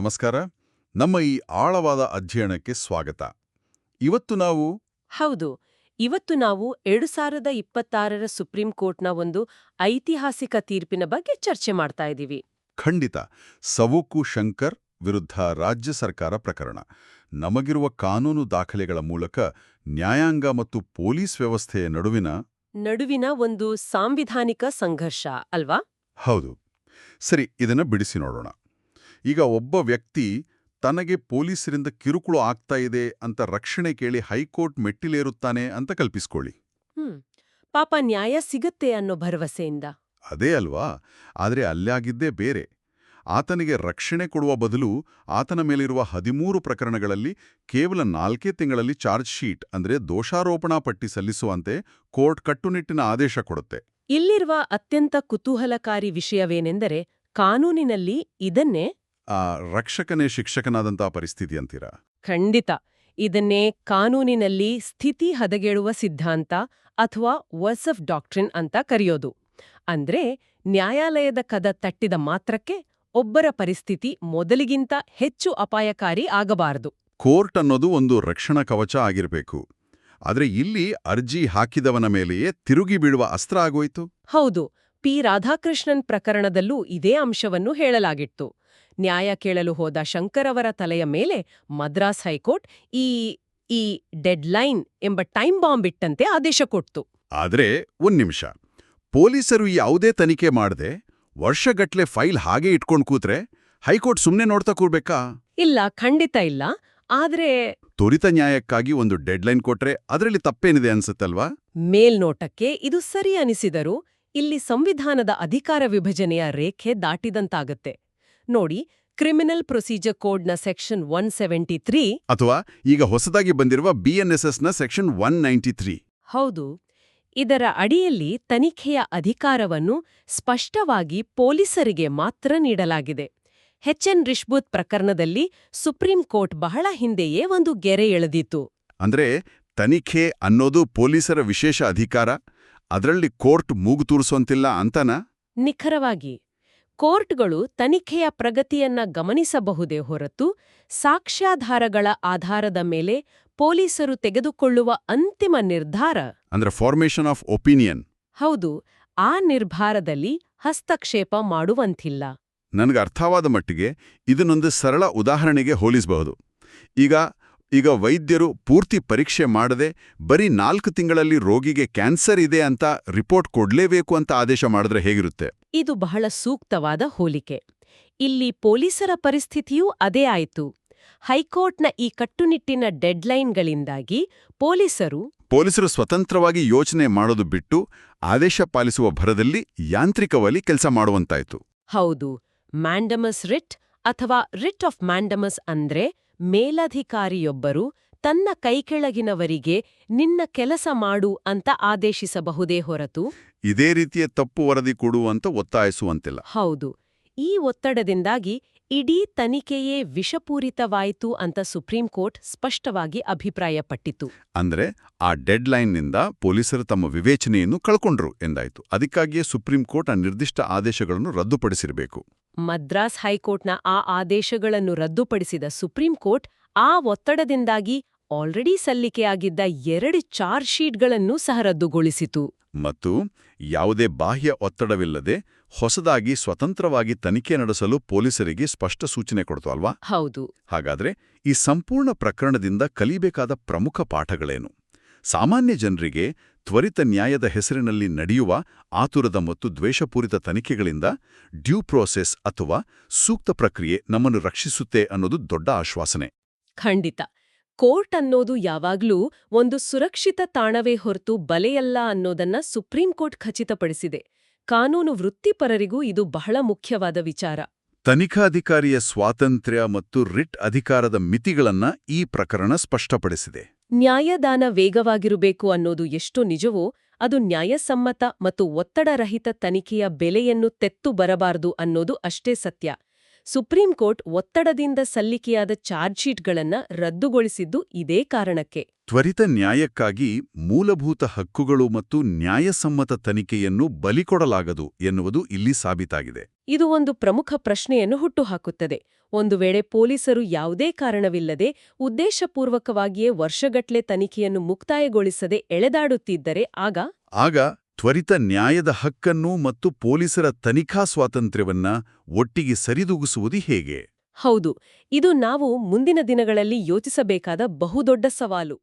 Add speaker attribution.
Speaker 1: ನಮಸ್ಕಾರ. ನಮ್ಮ ಈ ಆಳವಾದ ಅಧ್ಯಯನಕ್ಕೆ ಸ್ವಾಗತ.
Speaker 2: ಹೌದು, ಇವತ್ತು ನಾವು 2026ರ ಸುಪ್ರೀಂ ಕೋರ್ಟ್ನ ಒಂದು ಐತಿಹಾಸಿಕ ತೀರ್ಪಿನ ಬಗ್ಗೆ ಚರ್ಚೆ ಮಾಡ್ತಾ ಇದ್ದೀವಿ.
Speaker 1: ಖಂಡಿತ ಸವೋಕು ಶಂಕರ್ ವಿರುದ್ಧ ರಾಜ್ಯ ಸರ್ಕಾರ ಪ್ರಕರಣ. ನಮಗಿರುವ ಕಾನೂನು ದಾಖಲೆಗಳ ಮೂಲಕ ನ್ಯಾಯಾಂಗ ಮತ್ತು ಪೊಲೀಸ್ ವ್ಯವಸ್ಥೆಯ
Speaker 2: ನಡುವಿನ ಒಂದು ಸಾಂವಿಧಾನಿಕ ಸಂಘರ್ಷ ಅಲ್ವಾ?
Speaker 1: ಹೌದು. ಸರಿ, ಇದನ್ನ ಬಿಡಿಸಿ ನೋಡೋಣ. ಈಗ ಒಬ್ಬ ವ್ಯಕ್ತಿ ತನಗೆ ಪೊಲೀಸರಿಂದ ಕಿರುಕುಳ ಆಗ್ತಾ ಇದೆ ಅಂತ ರಕ್ಷಣೆ ಕೇಳಿ ಹೈಕೋರ್ಟ್ ಮೆಟ್ಟಿಲೇರುತ್ತಾನೆ ಅಂತ ಕಲ್ಪಿಸ್ಕೊಳ್ಳಿ.
Speaker 2: ಪಾಪ ನ್ಯಾಯ ಸಿಗತ್ತೆ ಅನ್ನೋ ಭರವಸೆಯಿಂದ.
Speaker 1: ಅದೇ ಅಲ್ವಾ? ಆದರೆ ಅಲ್ಲಾಗಿದ್ದೇ ಬೇರೆ. ಆತನಿಗೆ ರಕ್ಷಣೆ ಕೊಡುವ ಬದಲು ಆತನ ಮೇಲಿರುವ 13 ಪ್ರಕರಣಗಳಲ್ಲಿ ಕೇವಲ 4 ತಿಂಗಳಲ್ಲಿ ಚಾರ್ಜ್ ಶೀಟ್ ಅಂದ್ರೆ ದೋಷಾರೋಪಣಾ ಪಟ್ಟಿ ಸಲ್ಲಿಸುವಂತೆ ಕೋರ್ಟ್ ಕಟ್ಟುನಿಟ್ಟಿನ ಆದೇಶ ಕೊಡುತ್ತೆ.
Speaker 2: ಇಲ್ಲಿರುವ ಅತ್ಯಂತ ಕುತೂಹಲಕಾರಿ ವಿಷಯವೇನೆಂದರೆ ಕಾನೂನಿನಲ್ಲಿ ಇದನ್ನೇ
Speaker 1: ರಕ್ಷಕನೇ ಶಿಕ್ಷಕನಾದಂಥ ಪರಿಸ್ಥಿತಿ ಅಂತೀರಾ?
Speaker 2: ಖಂಡಿತ. ಇದನ್ನೇ ಕಾನೂನಿನಲ್ಲಿ ಸ್ಥಿತಿ ಹದಗೆಡುವ ಸಿದ್ಧಾಂತ ಅಥವಾ ವರ್ಸಫ್ ಡಾಕ್ಟ್ರಿನ್ ಅಂತ ಕರೆಯೋದು. ಅಂದ್ರೆ ನ್ಯಾಯಾಲಯದ ಕದ ತಟ್ಟಿದ ಮಾತ್ರಕ್ಕೆ ಒಬ್ಬರ ಪರಿಸ್ಥಿತಿ ಮೊದಲಿಗಿಂತ ಹೆಚ್ಚು ಅಪಾಯಕಾರಿ ಆಗಬಾರದು.
Speaker 1: ಕೋರ್ಟ್ ಅನ್ನೋದು ಒಂದು ರಕ್ಷಣಾ ಕವಚ ಆಗಿರಬೇಕು. ಆದ್ರೆ ಇಲ್ಲಿ ಅರ್ಜಿ ಹಾಕಿದವನ ಮೇಲೆಯೇ ತಿರುಗಿ ಬೀಳುವ ಅಸ್ತ್ರ ಆಗೋಯ್ತು.
Speaker 2: ಹೌದು, ಪಿ ರಾಧಾಕೃಷ್ಣನ್ ಪ್ರಕರಣದಲ್ಲೂ ಇದೇ ಅಂಶವನ್ನು ಹೇಳಲಾಗಿತ್ತು. ನ್ಯಾಯ ಕೇಳಲು ಹೋದ ಶಂಕರ್ ಅವರ ತಲೆಯ ಮೇಲೆ ಮದ್ರಾಸ್ ಹೈಕೋರ್ಟ್ ಈ ಡೆಡ್ಲೈನ್ ಎಂಬ ಟೈಮ್ ಬಾಂಬ್ ಇಟ್ಟಂತೆ ಆದೇಶ ಕೊಡ್ತು.
Speaker 1: ಆದ್ರೆ ಒಂದ್ ನಿಮಿಷ, ಪೊಲೀಸರು ಯಾವುದೇ ತನಿಖೆ ಮಾಡದೆ ವರ್ಷಗಟ್ಲೆ ಫೈಲ್ ಹಾಗೆ ಇಟ್ಕೊಂಡ್ ಕೂತ್ರೆ ಹೈಕೋರ್ಟ್ ಸುಮ್ನೆ ನೋಡ್ತಾ ಕೂರ್ಬೇಕಾ?
Speaker 2: ಇಲ್ಲ, ಖಂಡಿತ ಇಲ್ಲ. ಆದ್ರೆ
Speaker 1: ತ್ವರಿತ ನ್ಯಾಯಕ್ಕಾಗಿ ಒಂದು ಡೆಡ್ಲೈನ್ ಕೊಟ್ರೆ ಅದರಲ್ಲಿ ತಪ್ಪೇನಿದೆ ಅನ್ಸುತ್ತಲ್ವಾ?
Speaker 2: ಮೇಲ್ನೋಟಕ್ಕೆ ಇದು ಸರಿ ಅನಿಸಿದರೂ ಇಲ್ಲಿ ಸಂವಿಧಾನದ ಅಧಿಕಾರ ವಿಭಜನೆಯ ರೇಖೆ ದಾಟಿದಂತಾಗತ್ತೆ. ನೋಡಿ, ಕ್ರಿಮಿನಲ್ ಪ್ರೊಸೀಜರ್ ಕೋಡ್ನ ಸೆಕ್ಷನ್ 173
Speaker 1: ಅಥವಾ ಈಗ ಹೊಸದಾಗಿ ಬಂದಿರುವ BNSSನ ಸೆಕ್ಷನ್ 193.
Speaker 2: ಹೌದು, ಇದರ ಅಡಿಯಲ್ಲಿ ತನಿಖೆಯ ಅಧಿಕಾರವನ್ನು ಸ್ಪಷ್ಟವಾಗಿ ಪೊಲೀಸರಿಗೆ ಮಾತ್ರ ನೀಡಲಾಗಿದೆ. HN ರಿಷ್ಬೂತ್ ಪ್ರಕರಣದಲ್ಲಿ ಸುಪ್ರೀಂ ಕೋರ್ಟ್ ಬಹಳ ಹಿಂದೆಯೇ ಒಂದು ಗೆರೆ ಎಳೆದಿತ್ತು.
Speaker 1: ಅಂದ್ರೆ ತನಿಖೆ ಅನ್ನೋದು ಪೊಲೀಸರ ವಿಶೇಷ ಅಧಿಕಾರ, ಅದರಲ್ಲಿ ಕೋರ್ಟ್ ಮೂಗು ತೂರಿಸೋಂತಿಲ್ಲ ಅಂತನಾ?
Speaker 2: ನಿಖರವಾಗಿ. ಕೋರ್ಟ್ಗಳು ತನಿಖೆಯ ಪ್ರಗತಿಯನ್ನ ಗಮನಿಸಬಹುದೇ ಹೊರತು ಸಾಕ್ಷ್ಯಾಧಾರಗಳ ಆಧಾರದ ಮೇಲೆ ಪೊಲೀಸರು ತೆಗೆದುಕೊಳ್ಳುವ ಅಂತಿಮ ನಿರ್ಧಾರ
Speaker 1: ಅಂದ್ರೆ ಫಾರ್ಮೇಷನ್ ಆಫ್ ಒಪಿನಿಯನ್.
Speaker 2: ಹೌದು, ಆ ನಿರ್ಧಾರದಲ್ಲಿ ಹಸ್ತಕ್ಷೇಪ ಮಾಡುವಂತಿಲ್ಲ.
Speaker 1: ನನಗೆ ಅರ್ಥವಾದ ಮಟ್ಟಿಗೆ ಇದನ್ನೊಂದು ಸರಳ ಉದಾಹರಣೆಗೆ ಹೋಲಿಸಬಹುದು. ಈಗ ವೈದ್ಯರು ಪೂರ್ತಿ ಪರೀಕ್ಷೆ ಮಾಡದೆ ಬರೀ 4 ತಿಂಗಳಲ್ಲಿ ರೋಗಿಗೆ ಕ್ಯಾನ್ಸರ್ ಇದೆ ಅಂತ ರಿಪೋರ್ಟ್ ಕೊಡ್ಲೇಬೇಕು ಅಂತ ಆದೇಶ ಮಾಡಿದ್ರೆ ಹೇಗಿರುತ್ತೆ?
Speaker 2: ಇದು ಬಹಳ ಸೂಕ್ತವಾದ ಹೋಲಿಕೆ. ಇಲ್ಲಿ ಪೊಲೀಸರ ಪರಿಸ್ಥಿತಿಯೂ ಅದೇ ಆಯಿತು. ಹೈಕೋರ್ಟ್ನ ಈ ಕಟ್ಟುನಿಟ್ಟಿನ ಡೆಡ್ಲೈನ್ಗಳಿಂದಾಗಿ ಪೊಲೀಸರು
Speaker 1: ಸ್ವತಂತ್ರವಾಗಿ ಯೋಚನೆ ಮಾಡೋದು ಬಿಟ್ಟು ಆದೇಶ ಪಾಲಿಸುವ ಭರದಲ್ಲಿ ಯಾಂತ್ರಿಕವಾಗಿ ಕೆಲಸ ಮಾಡುವಂತಾಯ್ತು.
Speaker 2: ಹೌದು, ಮ್ಯಾಂಡಮಸ್ ರಿಟ್ ಅಥವಾ ರಿಟ್ ಆಫ್ ಮ್ಯಾಂಡಮಸ್ ಅಂದ್ರೆ ಮೇಲಧಿಕಾರಿಯೊಬ್ಬರು ತನ್ನ ಕೈಕೆಳಗಿನವರಿಗೆ ನಿನ್ನ ಕೆಲಸ ಮಾಡು ಅಂತ ಆದೇಶಿಸಬಹುದೇ ಹೊರತು
Speaker 1: ಇದೇ ರೀತಿಯ ತಪ್ಪು ವರದಿ ಕೊಡು ಅಂತ ಒತ್ತಾಯಿಸುವಂತಿಲ್ಲ.
Speaker 2: ಹೌದು, ಈ ಒತ್ತಡದಿಂದಾಗಿ ಇಡೀ ತನಿಖೆಯೇ ವಿಷಪೂರಿತವಾಯಿತು ಅಂತ ಸುಪ್ರೀಂ ಕೋರ್ಟ್ ಸ್ಪಷ್ಟವಾಗಿ ಅಭಿಪ್ರಾಯಪಟ್ಟಿತು.
Speaker 1: ಅಂದ್ರೆ ಆ ಡೆಡ್ಲೈನ್ನಿಂದ ಪೊಲೀಸರು ತಮ್ಮ ವಿವೇಚನೆಯನ್ನು ಕಳ್ಕೊಂಡ್ರು ಎಂದಾಯ್ತು. ಅದಕ್ಕಾಗಿಯೇ ಸುಪ್ರೀಂ ಕೋರ್ಟ್ ಆ ನಿರ್ದಿಷ್ಟ ಆದೇಶಗಳನ್ನು ರದ್ದುಪಡಿಸಿರಬೇಕು.
Speaker 2: ಮದ್ರಾಸ್ ಹೈಕೋರ್ಟ್ನ ಆ ಆದೇಶಗಳನ್ನು ರದ್ದುಪಡಿಸಿದ ಸುಪ್ರೀಂ ಕೋರ್ಟ್ ಆ ಒತ್ತಡದಿಂದಾಗಿ ಆಲ್ರೆಡಿ ಸಲ್ಲಿಕೆಯಾಗಿದ್ದ 2 ಚಾರ್ಜ್ ಶೀಟ್ಗಳನ್ನೂ ಸಹ ರದ್ದುಗೊಳಿಸಿತು.
Speaker 1: ಮತ್ತು ಯಾವುದೇ ಬಾಹ್ಯ ಒತ್ತಡವಿಲ್ಲದೆ ಹೊಸದಾಗಿ ಸ್ವತಂತ್ರವಾಗಿ ತನಿಖೆ ನಡೆಸಲು ಪೊಲೀಸರಿಗೆ ಸ್ಪಷ್ಟ ಸೂಚನೆ ಕೊಡ್ತು ಅಲ್ವಾ?
Speaker 2: ಹೌದು.
Speaker 1: ಹಾಗಾದ್ರೆ ಈ ಸಂಪೂರ್ಣ ಪ್ರಕರಣದಿಂದ ಕಲಿಬೇಕಾದ ಪ್ರಮುಖ ಪಾಠಗಳೇನು? ಸಾಮಾನ್ಯ ಜನರಿಗೆ ತ್ವರಿತ ನ್ಯಾಯದ ಹೆಸರಿನಲ್ಲಿ ನಡೆಯುವ ಆತುರದ ಮತ್ತು ದ್ವೇಷಪೂರಿತ ತನಿಖೆಗಳಿಂದ ಡ್ಯೂ ಪ್ರೋಸೆಸ್ ಅಥವಾ ಸೂಕ್ತ ಪ್ರಕ್ರಿಯೆ ನಮ್ಮನ್ನು ರಕ್ಷಿಸುತ್ತೆ ಅನ್ನೋದು ದೊಡ್ಡ ಆಶ್ವಾಸನೆ.
Speaker 2: ಖಂಡಿತ. ಕೋರ್ಟ್ ಅನ್ನೋದು ಯಾವಾಗ್ಲೂ ಒಂದು ಸುರಕ್ಷಿತ ತಾಣವೇ ಹೊರತು ಬಲೆಯಲ್ಲ ಅನ್ನೋದನ್ನ ಸುಪ್ರೀಂ ಕೋರ್ಟ್ ಖಚಿತಪಡಿಸಿದೆ. ಕಾನೂನು ವೃತ್ತಿಪರರಿಗೂ ಇದು ಬಹಳ ಮುಖ್ಯವಾದ ವಿಚಾರ.
Speaker 1: ತನಿಖಾಧಿಕಾರಿಯ ಸ್ವಾತಂತ್ರ್ಯ ಮತ್ತು ರಿಟ್ ಅಧಿಕಾರದ ಮಿತಿಗಳನ್ನ ಈ ಪ್ರಕರಣ ಸ್ಪಷ್ಟಪಡಿಸಿದೆ.
Speaker 2: ನ್ಯಾಯದಾನ ವೇಗವಾಗಿರಬೇಕು ಅನ್ನೋದು ಎಷ್ಟು ನಿಜವೋ, ಅದು ನ್ಯಾಯಸಮ್ಮತ ಮತ್ತು ಒತ್ತಡರಹಿತ ತನಿಖೆಯ ಬೆಲೆಯನ್ನು ತೆತ್ತು ಬರಬಾರದು ಅನ್ನೋದು ಅಷ್ಟೇ ಸತ್ಯ. ಸುಪ್ರೀಂ ಕೋರ್ಟ್ ಒತ್ತಡದಿಂದ ಸಲ್ಲಿಕೆಯಾದ ಚಾರ್ಜ್ ಶೀಟ್ಗಳನ್ನ ರದ್ದುಗೊಳಿಸಿದ್ದು ಇದೇ ಕಾರಣಕ್ಕೆ.
Speaker 1: ತ್ವರಿತ ನ್ಯಾಯಕ್ಕಾಗಿ ಮೂಲಭೂತ ಹಕ್ಕುಗಳು ಮತ್ತು ನ್ಯಾಯಸಮ್ಮತ ತನಿಖೆಯನ್ನು ಬಲಿಕೊಡಲಾಗದು ಎನ್ನುವುದು ಇಲ್ಲಿ ಸಾಬೀತಾಗಿದೆ.
Speaker 2: ಇದು ಒಂದು ಪ್ರಮುಖ ಪ್ರಶ್ನೆಯನ್ನು ಹುಟ್ಟುಹಾಕುತ್ತದೆ. ಒಂದು ವೇಳೆ ಪೊಲೀಸರು ಯಾವುದೇ ಕಾರಣವಿಲ್ಲದೆ ಉದ್ದೇಶಪೂರ್ವಕವಾಗಿಯೇ ವರ್ಷಗಟ್ಲೆ ತನಿಖೆಯನ್ನು ಮುಕ್ತಾಯಗೊಳಿಸದೆ ಎಳೆದಾಡುತ್ತಿದ್ದರೆ
Speaker 1: ಆಗ ತ್ವರಿತ ನ್ಯಾಯದ ಹಕ್ಕನ್ನು ಮತ್ತು ಪೊಲೀಸರ ತನಿಖಾ ಸ್ವಾತಂತ್ರ್ಯವನ್ನ ಒಟ್ಟಿಗೆ ಸರಿದೂಗಿಸುವುದು ಹೇಗೆ?
Speaker 2: ಹೌದು, ಇದು ನಾವು ಮುಂದಿನ ದಿನಗಳಲ್ಲಿ ಯೋಚಿಸಬೇಕಾದ ಬಹುದೊಡ್ಡ ಸವಾಲು.